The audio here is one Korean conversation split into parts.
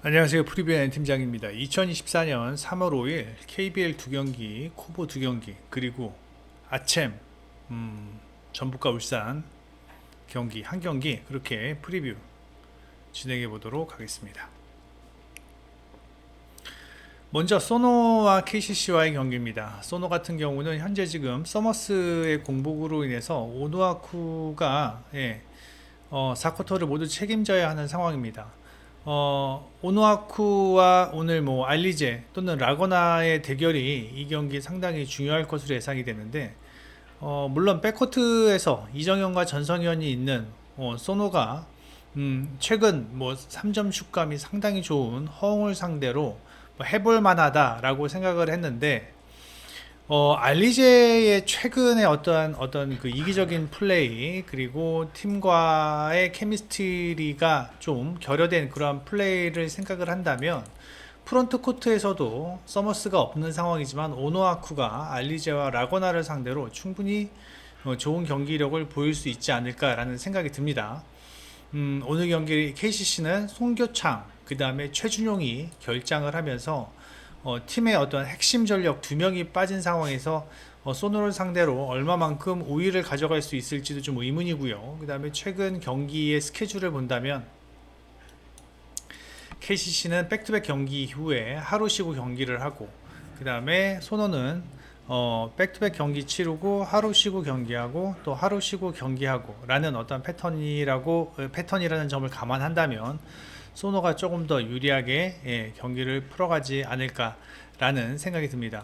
안녕하세요. 프리뷰의 팀장입니다. 2024년 3월 5일 KBL 2경기, 코보 2경기, 그리고 아챔, 전북과 울산 경기 한 경기 그렇게 프리뷰 진행해 보도록 하겠습니다. 먼저 소노와 KCC와의 경기입니다. 소노 같은 경우는 현재 지금 서머스의 공복으로 인해서 오누아쿠가 4쿼터를 모두 책임져야 하는 상황입니다. 오누아쿠와 오늘 뭐 알리제 또는 라거나의 대결이 이 경기 상당히 중요할 것으로 예상이 되는데, 물론 백코트에서 이정현과 전성현이 있는 소노가 최근 뭐 3점 슛감이 상당히 좋은 허웅을 상대로 뭐 해볼 만하다라고 생각을 했는데, 알리제의 최근의 어떤 그 이기적인 플레이 그리고 팀과의 케미스트리가 좀 결여된 그러한 플레이를 생각을 한다면 프론트 코트에서도 서머스가 없는 상황이지만 오노아쿠가 알리제와 라거나를 상대로 충분히 좋은 경기력을 보일 수 있지 않을까라는 생각이 듭니다. 오늘 경기 KCC는 송교창 그 다음에 최준용이 결장을 하면서 팀의 어떤 핵심 전력 두 명이 빠진 상황에서 소노를 상대로 얼마만큼 우위를 가져갈 수 있을지도 좀 의문이고요. 그 다음에 최근 경기의 스케줄을 본다면 KCC는 백투백 경기 후에 하루 쉬고 경기를 하고, 그 다음에 소노는 백투백 경기 치르고 하루 쉬고 경기하고 또 하루 쉬고 경기하고 라는 어떤 패턴이라는 점을 감안한다면 소노가 조금 더 유리하게 경기를 풀어가지 않을까라는 생각이 듭니다.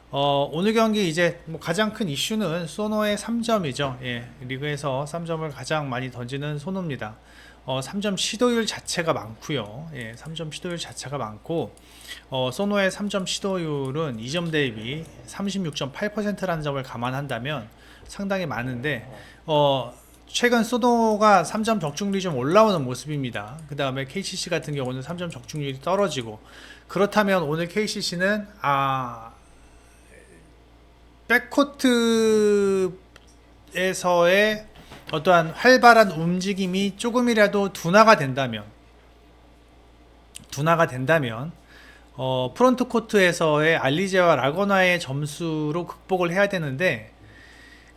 오늘 경기 이제 뭐 가장 큰 이슈는 소노의 3점이죠. 리그에서 3점을 가장 많이 던지는 소노입니다. 3점 시도율 자체가 많고요. 3점 시도율 자체가 많고, 소노의 3점 시도율은 2점 대비 36.8%라는 점을 감안한다면 상당히 많은데, 최근 소노가 3점 적중률이 좀 올라오는 모습입니다. 그 다음에 KCC 같은 경우는 3점 적중률이 떨어지고, 그렇다면 오늘 KCC는 백코트에서의 어떠한 활발한 움직임이 조금이라도 둔화가 된다면 프론트 코트에서의 알리제와 라거나의 점수로 극복을 해야 되는데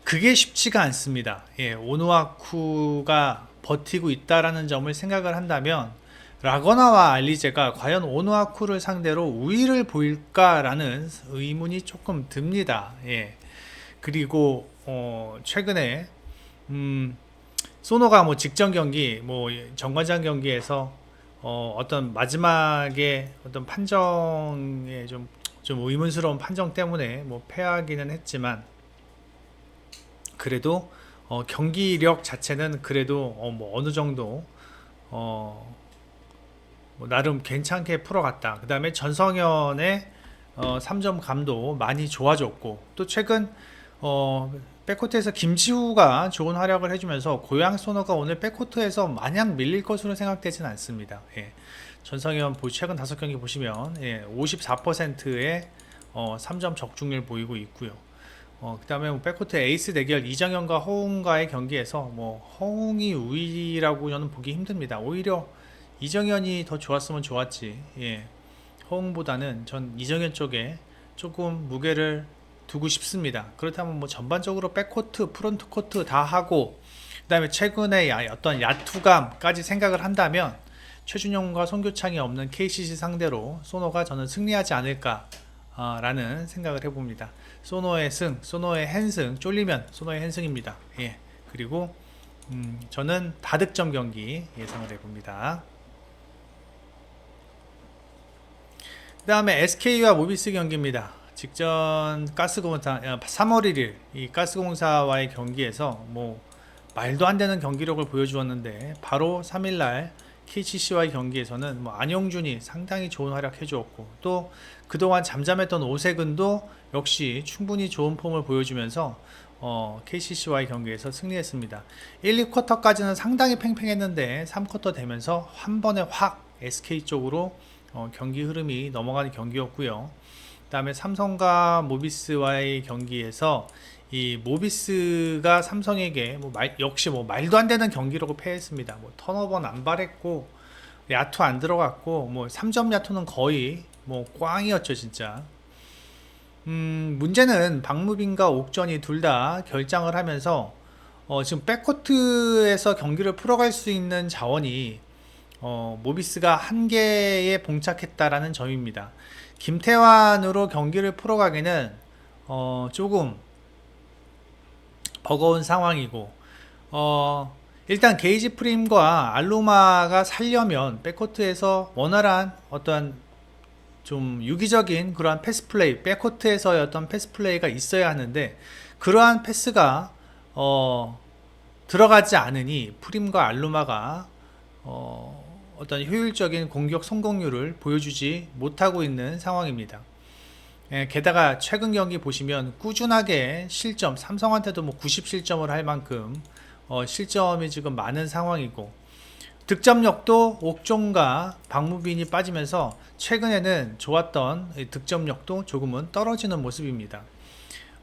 그게 쉽지가 않습니다. 오누아쿠가 버티고 있다라는 점을 생각을 한다면 라거나와 알리제가 과연 오누아쿠를 상대로 우위를 보일까라는 의문이 조금 듭니다. 그리고 최근에 소노가 뭐 직전 경기, 뭐 정관장 경기에서 어떤 마지막에 어떤 판정에 좀 의문스러운 판정 때문에 뭐 패하기는 했지만, 그래도 경기력 자체는 그래도 뭐 어느 정도 뭐 나름 괜찮게 풀어갔다. 그 다음에 전성현의 3점 감도 많이 좋아졌고, 또 최근 백코트에서 김지우가 좋은 활약을 해주면서 고양 소노가 오늘 백코트에서 마냥 밀릴 것으로 생각되진 않습니다. 전성현 최근 5경기 보시면 54%의 3점 적중률 보이고 있고요. 그 다음에 뭐 백코트 에이스 대결 이정현과 허웅과의 경기에서 뭐 허웅이 우위라고 저는 보기 힘듭니다. 오히려 이정현이 더 좋았으면 좋았지. 허웅보다는 전 이정현 쪽에 조금 무게를 두고 싶습니다. 그렇다면 뭐 전반적으로 백코트, 프론트 코트 다 하고, 그 다음에 최근에 어떤 야투감까지 생각을 한다면 최준용과 송교창이 없는 KCC 상대로 소노가 저는 승리하지 않을까 라는 생각을 해봅니다. 소노의 승, 소노의 핸승, 쫄리면 소노의 핸승입니다. 그리고 저는 다득점 경기 예상을 해봅니다. 그 다음에 SK와 모비스 경기입니다. 직전 가스공사 3월 1일 이 가스공사와의 경기에서 뭐 말도 안 되는 경기력을 보여주었는데, 바로 3일날 KCC와의 경기에서는 뭐 안영준이 상당히 좋은 활약 해주었고, 또 그동안 잠잠했던 오세근도 역시 충분히 좋은 폼을 보여주면서 KCC와의 경기에서 승리했습니다. 1, 2쿼터까지는 상당히 팽팽했는데 3쿼터 되면서 한 번에 확 SK 쪽으로 경기 흐름이 넘어가는 경기였고요. 그 다음에 삼성과 모비스와의 경기에서 이 모비스가 삼성에게 역시 뭐 말도 안 되는 경기라고 패했습니다. 뭐 턴오버는 안 발했고, 야투 안 들어갔고 뭐 3점 야투는 거의 뭐 꽝이었죠 진짜. 문제는 박무빈과 옥전이 둘 다 결장을 하면서 지금 백코트에서 경기를 풀어갈 수 있는 자원이 모비스가 한계에 봉착했다라는 점입니다. 김태환으로 경기를 풀어가기는 조금 버거운 상황이고 일단 게이지 프림과 알로마가 살려면 백코트에서 원활한 어떤 좀 유기적인 그러한 패스 플레이, 백코트에서의 어떤 패스 플레이가 있어야 하는데 그러한 패스가 들어가지 않으니 프림과 알루마가 어떤 효율적인 공격 성공률을 보여주지 못하고 있는 상황입니다. 게다가 최근 경기 보시면 꾸준하게 실점, 삼성한테도 뭐 90실점을 할 만큼 실점이 지금 많은 상황이고 득점력도 옥종과 박무빈이 빠지면서 최근에는 좋았던 득점력도 조금은 떨어지는 모습입니다.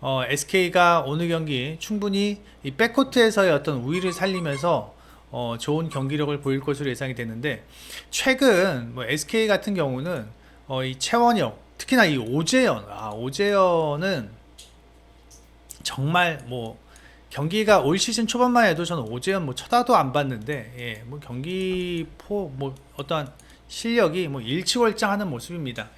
SK가 오늘 경기 충분히 이 백코트에서의 어떤 우위를 살리면서 좋은 경기력을 보일 것으로 예상이 되는데 최근 뭐 SK 같은 경우는 이 최원혁 특히나 이 오재현은 정말 뭐 경기가 올 시즌 초반만 해도 저는 오재현 뭐 쳐다도 안 봤는데 뭐 경기 뭐 어떤 실력이 뭐 일치월장하는 모습입니다.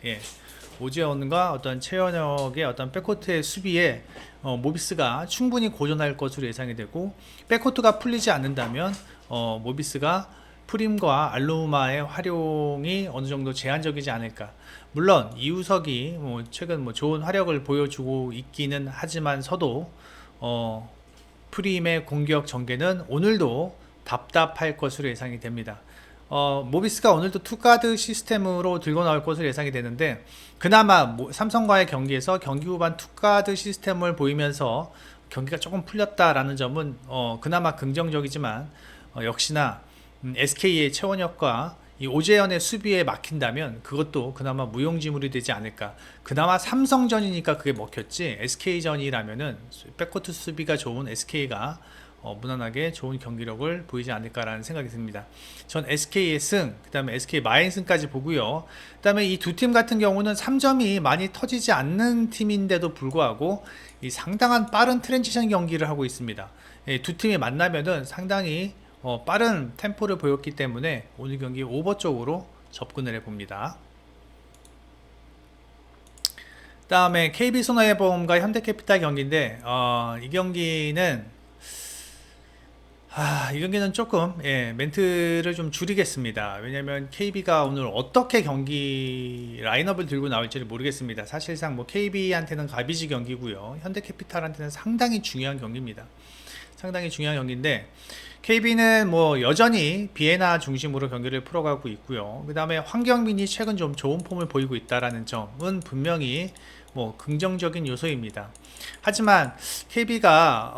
오재현과 어떤 최현혁의 어떤 백코트의 수비에 모비스가 충분히 고전할 것으로 예상이 되고 백코트가 풀리지 않는다면 모비스가 프림과 알로마의 활용이 어느 정도 제한적이지 않을까. 물론 이우석이 뭐 최근 뭐 좋은 활약을 보여주고 있기는 하지만서도 프림의 공격 전개는 오늘도 답답할 것으로 예상이 됩니다. 모비스가 오늘도 투가드 시스템으로 들고 나올 것으로 예상이 되는데 그나마 삼성과의 경기에서 경기 후반 투가드 시스템을 보이면서 경기가 조금 풀렸다라는 점은 그나마 긍정적이지만 역시나 SK의 최원혁과 이 오재현의 수비에 막힌다면 그것도 그나마 무용지물이 되지 않을까. 그나마 삼성전이니까 그게 먹혔지 SK전이라면은 백코트 수비가 좋은 SK가 무난하게 좋은 경기력을 보이지 않을까라는 생각이 듭니다. 전 SK의 승, 그 다음에 SK 마인승까지 보고요. 그 다음에 이 두 팀 같은 경우는 3점이 많이 터지지 않는 팀인데도 불구하고 이 상당한 빠른 트랜지션 경기를 하고 있습니다. 두 팀이 만나면은 상당히 빠른 템포를 보였기 때문에 오늘 경기 오버 쪽으로 접근을 해봅니다. 다음에 KB손해보험과 현대캐피탈 경기인데 이 경기는 조금 멘트를 좀 줄이겠습니다. 왜냐면 KB가 오늘 어떻게 경기 라인업을 들고 나올지를 모르겠습니다. 사실상 뭐 KB한테는 가비지 경기고요. 현대캐피탈한테는 상당히 중요한 경기입니다. 상당히 중요한 경기인데 KB는 뭐 여전히 비에나 중심으로 경기를 풀어가고 있고요. 그 다음에 황경민이 최근 좀 좋은 폼을 보이고 있다라는 점은 분명히 뭐 긍정적인 요소입니다. 하지만 KB가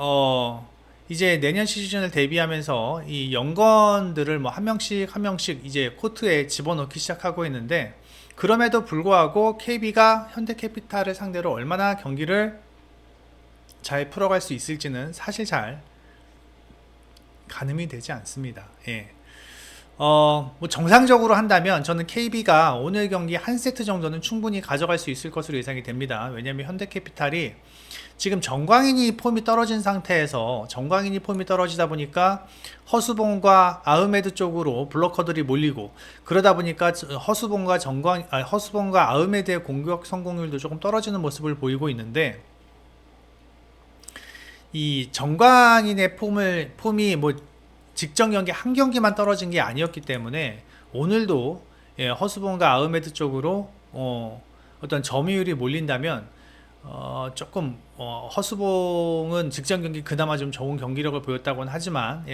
이제 내년 시즌을 대비하면서 이 연건들을 뭐 한 명씩 이제 코트에 집어넣기 시작하고 있는데 그럼에도 불구하고 KB가 현대캐피탈을 상대로 얼마나 경기를 잘 풀어갈 수 있을지는 사실 잘 가늠이 되지 않습니다. 뭐 정상적으로 한다면 저는 KB가 오늘 경기 한 세트 정도는 충분히 가져갈 수 있을 것으로 예상이 됩니다. 왜냐하면 현대캐피탈이 지금 정광인이 폼이 떨어진 상태에서 정광인이 폼이 떨어지다 보니까 허수봉과 아흐메드 쪽으로 블로커들이 몰리고 그러다 보니까 허수봉과 아흐메드의 공격 성공률도 조금 떨어지는 모습을 보이고 있는데 이 정광인의 폼이 뭐 직전 경기 한 경기만 떨어진 게 아니었기 때문에 오늘도 허수봉과 아흐메드 쪽으로 어떤 점유율이 몰린다면 조금 허수봉은 직전 경기 그나마 좀 좋은 경기력을 보였다고는 하지만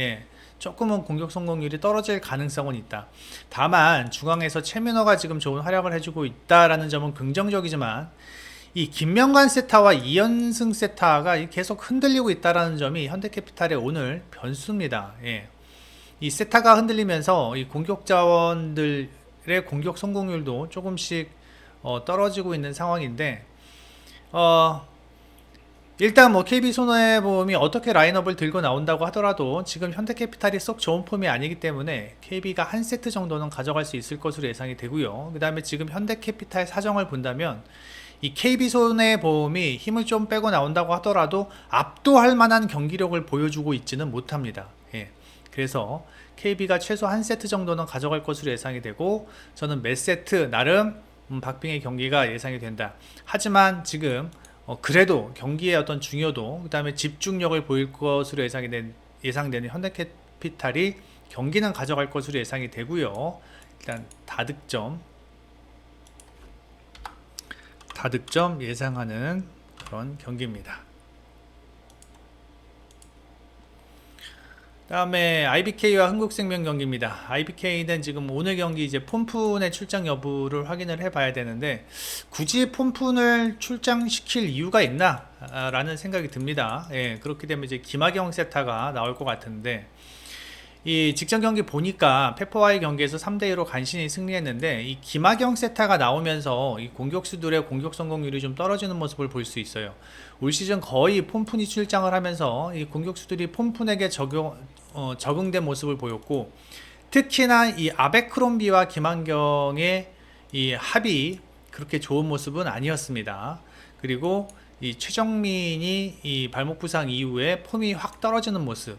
조금은 공격 성공률이 떨어질 가능성은 있다. 다만 중앙에서 최민호가 지금 좋은 활약을 해주고 있다라는 점은 긍정적이지만 이 김명관 세타와 이현승 세타가 계속 흔들리고 있다라는 점이 현대캐피탈의 오늘 변수입니다. 이 세타가 흔들리면서 이 공격 자원들의 공격 성공률도 조금씩 떨어지고 있는 상황인데 일단 뭐 KB손해보험이 어떻게 라인업을 들고 나온다고 하더라도 지금 현대캐피탈이 썩 좋은 폼이 아니기 때문에 KB가 한 세트 정도는 가져갈 수 있을 것으로 예상이 되고요. 그 다음에 지금 현대캐피탈 사정을 본다면 이 KB손해보험이 힘을 좀 빼고 나온다고 하더라도 압도할 만한 경기력을 보여주고 있지는 못합니다. 예. 그래서 KB가 최소 한 세트 정도는 가져갈 것으로 예상이 되고, 저는 몇 세트 나름 박빙의 경기가 예상이 된다. 하지만 지금 그래도 경기의 어떤 중요도, 그 다음에 집중력을 보일 것으로 예상되는 현대캐피탈이 경기는 가져갈 것으로 예상이 되고요. 일단 다득점 예상하는 그런 경기입니다. 다음에 IBK와 흥국생명 경기입니다. IBK는 지금 오늘 경기 이제 폼푼의 출장 여부를 확인을 해봐야 되는데, 굳이 폼푼을 출장시킬 이유가 있나? 라는 생각이 듭니다. 예, 그렇게 되면 이제 김하경 세타가 나올 것 같은데, 이 직전 경기 보니까 페퍼와의 경기에서 3대2로 간신히 승리했는데, 이 김하경 세타가 나오면서 이 공격수들의 공격 성공률이 좀 떨어지는 모습을 볼 수 있어요. 올 시즌 거의 폼푼이 출장을 하면서 이 공격수들이 폼푼에게 적응된 모습을 보였고, 특히나 이 아베크롬비와 김한경의 이 합이 그렇게 좋은 모습은 아니었습니다. 그리고 이 최정민이 이 발목 부상 이후에 폼이 확 떨어지는 모습,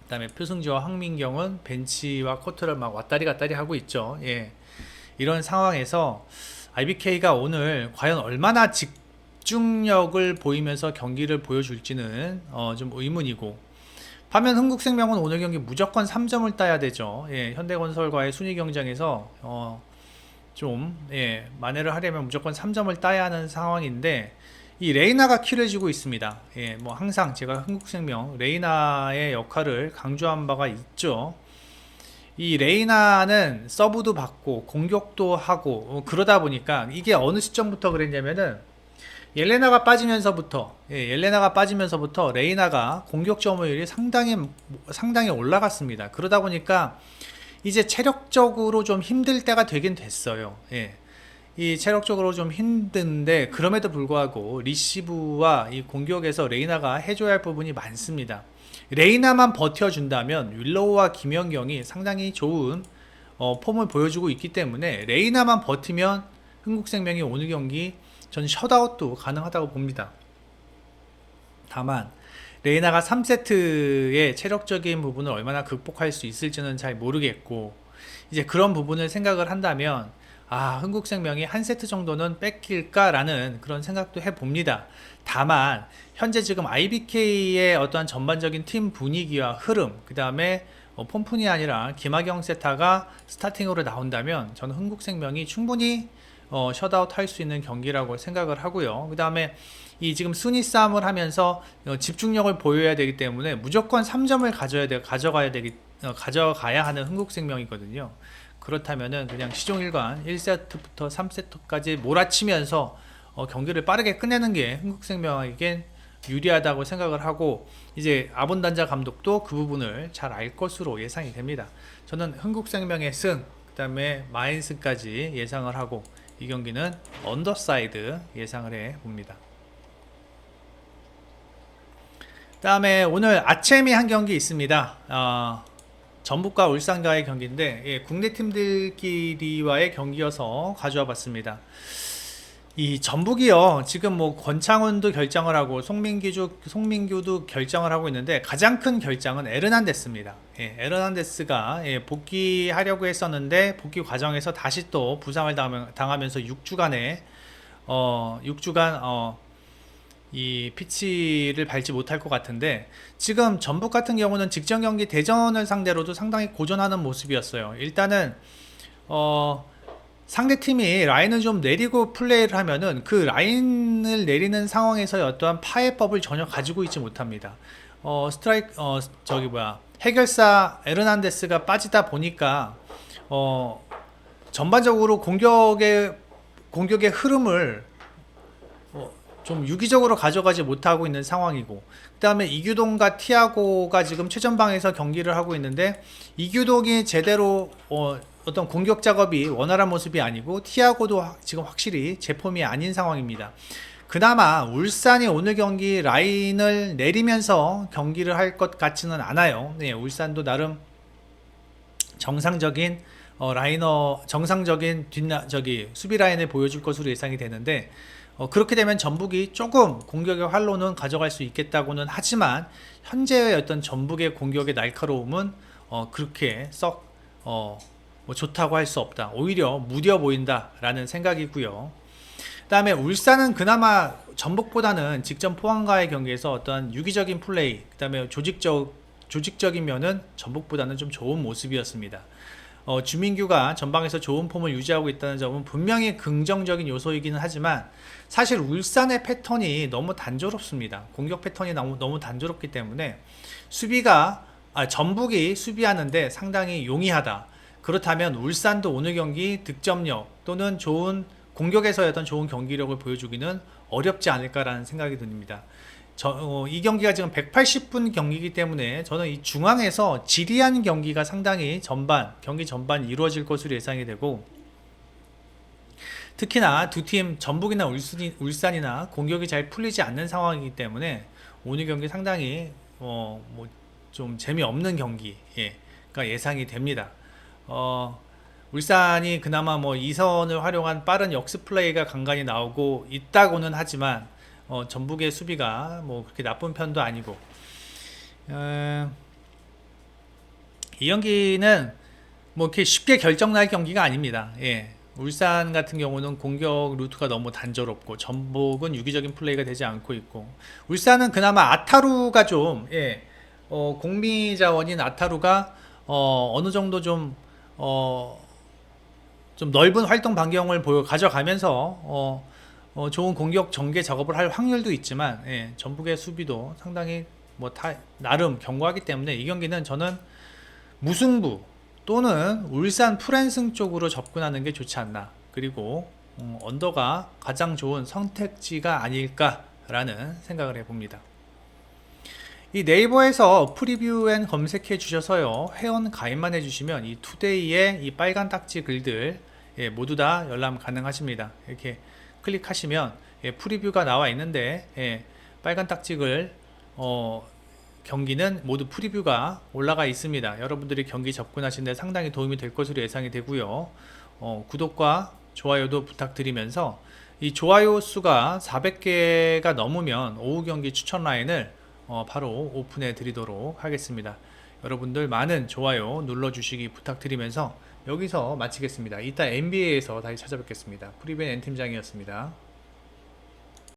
그 다음에 표승주와 황민경은 벤치와 코트를 막 왔다리 갔다리 하고 있죠. 예. 이런 상황에서 IBK가 오늘 과연 얼마나 집중력을 보이면서 경기를 보여줄지는 좀 의문이고, 반면 흥국생명은 오늘 경기 무조건 3점을 따야 되죠. 예, 현대건설과의 순위 경쟁에서 만회를 하려면 무조건 3점을 따야 하는 상황인데, 이 레이나가 키를 쥐고 있습니다. 예, 뭐 항상 제가 흥국생명 레이나의 역할을 강조한 바가 있죠. 이 레이나는 서브도 받고 공격도 하고 그러다 보니까, 이게 어느 시점부터 그랬냐면은 옐레나가 빠지면서부터 레이나가 공격 점유율이 상당히 올라갔습니다. 그러다 보니까 이제 체력적으로 좀 힘들 때가 되긴 됐어요. 예. 이 체력적으로 좀 힘든데, 그럼에도 불구하고 리시브와 이 공격에서 레이나가 해줘야 할 부분이 많습니다. 레이나만 버텨준다면 윌로우와 김연경이 상당히 좋은 폼을 보여주고 있기 때문에, 레이나만 버티면 흥국생명이 오늘 경기 전 셧아웃도 가능하다고 봅니다. 다만 레이나가 3세트의 체력적인 부분을 얼마나 극복할 수 있을지는 잘 모르겠고, 이제 그런 부분을 생각을 한다면 흥국생명이 한 세트 정도는 뺏길까라는 그런 생각도 해봅니다. 다만 현재 지금 IBK의 어떠한 전반적인 팀 분위기와 흐름, 그 다음에 폼푼이 아니라 김하경 세타가 스타팅으로 나온다면 저는 흥국생명이 충분히 셧아웃 할 수 있는 경기라고 생각을 하고요. 그 다음에 이 지금 순위 싸움을 하면서 집중력을 보여야 되기 때문에 무조건 3점을 가져가야 하는 흥국생명이거든요. 그렇다면은 그냥 시종일관 1세트부터 3세트까지 몰아치면서 경기를 빠르게 끝내는 게 흥국생명에겐 유리하다고 생각을 하고, 이제 아본단자 감독도 그 부분을 잘 알 것으로 예상이 됩니다. 저는 흥국생명의 승, 그 다음에 마인스까지 예상을 하고, 이 경기는 언더사이드 예상을 해 봅니다. 다음에 오늘 아침에 한 경기 있습니다. 전북과 울산과의 경기인데, 국내 팀들끼리와의 경기여서 가져와 봤습니다. 이 전북이요, 지금 뭐 권창훈도 결정을 하고 송민규도 결정을 하고 있는데, 가장 큰 결정은 에르난데스입니다. 에르난데스가 복귀하려고 했었는데 복귀 과정에서 다시 또 부상을 당하면서 6주간 이 피치를 밟지 못할 것 같은데, 지금 전북 같은 경우는 직전 경기 대전을 상대로도 상당히 고전하는 모습이었어요. 일단은 상대팀이 라인을 좀 내리고 플레이를 하면은 그 라인을 내리는 상황에서의 어떠한 파해법을 전혀 가지고 있지 못합니다. 해결사 에르난데스가 빠지다 보니까 전반적으로 공격의 흐름을 좀 유기적으로 가져가지 못하고 있는 상황이고, 그 다음에 이규동과 티아고가 지금 최전방에서 경기를 하고 있는데, 이규동이 제대로 어떤 공격 작업이 원활한 모습이 아니고, 티아고도 지금 확실히 제 폼이 아닌 상황입니다. 그나마 울산이 오늘 경기 라인을 내리면서 경기를 할 것 같지는 않아요. 네, 울산도 나름 정상적인 정상적인 수비 라인을 보여줄 것으로 예상이 되는데, 그렇게 되면 전북이 조금 공격의 활로는 가져갈 수 있겠다고는 하지만 현재의 어떤 전북의 공격의 날카로움은 그렇게 썩 뭐 좋다고 할 수 없다. 오히려 무뎌 보인다라는 생각이고요. 그다음에 울산은 그나마 전북보다는 직전 포항과의 경기에서 어떤 유기적인 플레이, 그다음에 조직적인 면은 전북보다는 좀 좋은 모습이었습니다. 주민규가 전방에서 좋은 폼을 유지하고 있다는 점은 분명히 긍정적인 요소이기는 하지만 사실 울산의 패턴이 너무 단조롭습니다. 공격 패턴이 너무 단조롭기 때문에 전북이 수비하는데 상당히 용이하다. 그렇다면 울산도 오늘 경기 득점력 또는 좋은 공격에서의 어떤 좋은 경기력을 보여주기는 어렵지 않을까라는 생각이 듭니다. 이 경기가 지금 180분 경기이기 때문에 저는 이 중앙에서 지리한 경기가 상당히 경기 전반 이루어질 것으로 예상이 되고, 특히나 두 팀 전북이나 울산이나 공격이 잘 풀리지 않는 상황이기 때문에 오늘 경기 상당히 좀 재미없는 경기가 예상이 됩니다. 울산이 그나마 이선을 활용한 빠른 역습 플레이가 간간히 나오고 있다고는 하지만 전북의 수비가 그렇게 나쁜 편도 아니고, 이 경기는 이렇게 쉽게 결정날 경기가 아닙니다. 예. 울산 같은 경우는 공격 루트가 너무 단조롭고 전북은 유기적인 플레이가 되지 않고 있고, 울산은 그나마 아타루가 좀 공미 자원인 아타루가 어느 정도 좀 넓은 활동 반경을 가져가면서 좋은 공격 전개 작업을 할 확률도 있지만, 전북의 수비도 상당히 나름 견고하기 때문에 이 경기는 저는 무승부 또는 울산 풀앤승 쪽으로 접근하는 게 좋지 않나, 그리고 언더가 가장 좋은 선택지가 아닐까라는 생각을 해봅니다. 이 네이버에서 프리뷰 앤 검색해 주셔서요, 회원 가입만 해주시면 이 투데이의 이 빨간 딱지 글들 모두 다 열람 가능하십니다. 이렇게 클릭하시면 프리뷰가 나와 있는데, 빨간 딱지글 경기는 모두 프리뷰가 올라가 있습니다. 여러분들이 경기 접근하시는 데 상당히 도움이 될 것으로 예상이 되고요. 구독과 좋아요도 부탁드리면서 이 좋아요 수가 400개가 넘으면 오후 경기 추천 라인을 바로 오픈해 드리도록 하겠습니다. 여러분들 많은 좋아요 눌러주시기 부탁드리면서 여기서 마치겠습니다. 이따 NBA에서 다시 찾아뵙겠습니다. 프리벤 N팀장이었습니다.